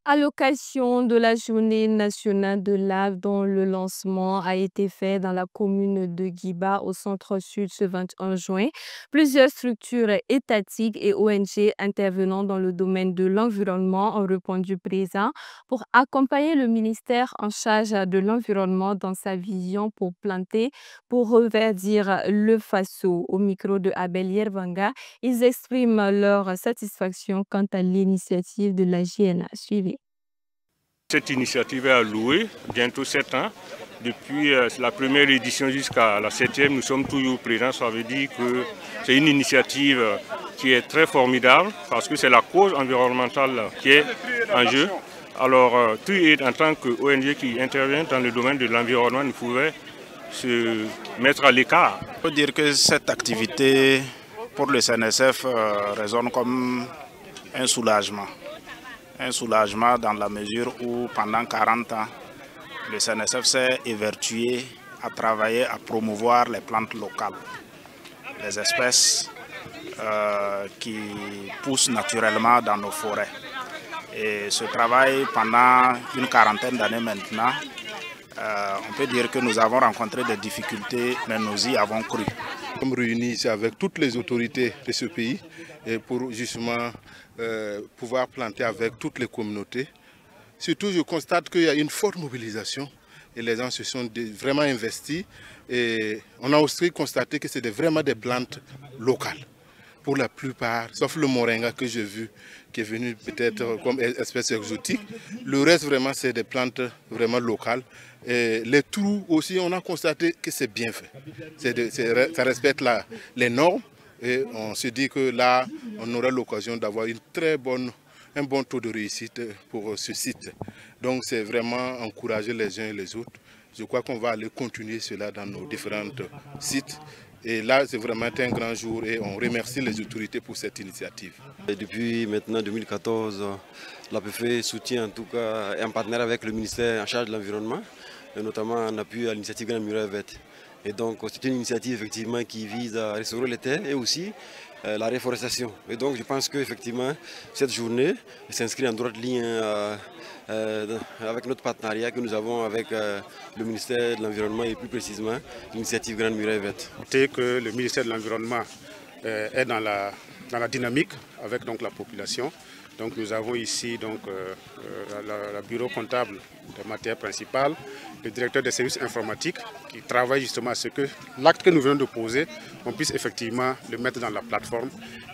À l'occasion de la Journée nationale de l'arbre dont le lancement a été fait dans la commune de Guiba au centre-sud ce 21 juin, plusieurs structures étatiques et ONG intervenant dans le domaine de l'environnement ont répondu présent pour accompagner le ministère en charge de l'environnement dans sa vision pour planter, pour reverdir le Faso. Au micro de Abel Yervanga, ils expriment leur satisfaction quant à l'initiative de la JNA. Suivez. Cette initiative est allouée, bientôt 7 ans. Depuis la première édition jusqu'à la 7e, nous sommes toujours présents. Ça veut dire que c'est une initiative qui est très formidable parce que c'est la cause environnementale qui est en jeu. Alors, tout est en tant qu'ONG qui intervient dans le domaine de l'environnement, nous pouvons se mettre à l'écart. Il faut dire que cette activité pour le CNSF résonne comme un soulagement. Un soulagement dans la mesure où pendant 40 ans, le CNSF s'est évertué à travailler à promouvoir les plantes locales, les espèces qui poussent naturellement dans nos forêts. Et ce travail, pendant une quarantaine d'années maintenant, on peut dire que nous avons rencontré des difficultés, mais nous y avons cru. Nous sommes réunis ici avec toutes les autorités de ce pays et pour justement pouvoir planter avec toutes les communautés. Surtout, je constate qu'il y a une forte mobilisation et les gens se sont vraiment investis. Et on a aussi constaté que c'est vraiment des plantes locales. Pour la plupart, sauf le moringa que j'ai vu, qui est venu peut-être comme espèce exotique. Le reste, vraiment, c'est des plantes vraiment locales. Et les trous aussi, on a constaté que c'est bien fait. Ça respecte les normes. Et on se dit que là, on aura l'occasion d'avoir un bon taux de réussite pour ce site. Donc c'est vraiment encourager les uns et les autres. Je crois qu'on va aller continuer cela dans nos différents sites. Et là, c'est vraiment un grand jour et on remercie les autorités pour cette initiative. Et depuis maintenant 2014, l'APF soutient en tout cas un partenaire avec le ministère en charge de l'environnement, notamment en appui à l'initiative Grande Muraille Verte. Et donc c'est une initiative effectivement qui vise à restaurer les terres et aussi la réforestation. Et donc je pense qu'effectivement cette journée s'inscrit en droite ligne avec notre partenariat que nous avons avec le ministère de l'Environnement et plus précisément l'initiative Grande Muraille Verte. Notez que le ministère de l'Environnement est dans la dynamique avec donc, la population. Donc nous avons ici donc, le bureau comptable de matière principale, le directeur des services informatiques qui travaille justement à ce que l'acte que nous venons de poser, on puisse effectivement le mettre dans la plateforme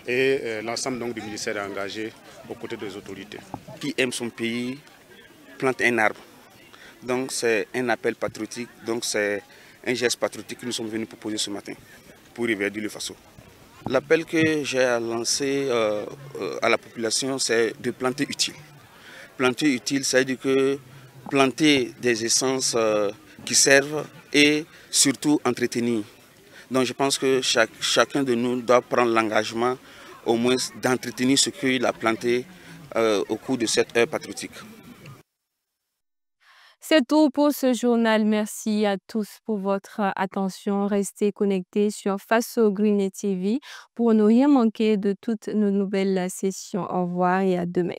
et l'ensemble donc, du ministère est engagé aux côtés des autorités. Qui aime son pays plante un arbre. Donc c'est un appel patriotique, donc c'est un geste patriotique que nous sommes venus proposer ce matin pour reverdir le Faso. L'appel que j'ai lancé à la population, c'est de planter utile. Planter utile, c'est-à-dire que planter des essences qui servent et surtout entretenir. Donc je pense que chacun de nous doit prendre l'engagement au moins d'entretenir ce qu'il a planté au cours de cette heure patriotique. C'est tout pour ce journal. Merci à tous pour votre attention. Restez connectés sur Faso Green TV pour ne rien manquer de toutes nos nouvelles sessions. Au revoir et à demain.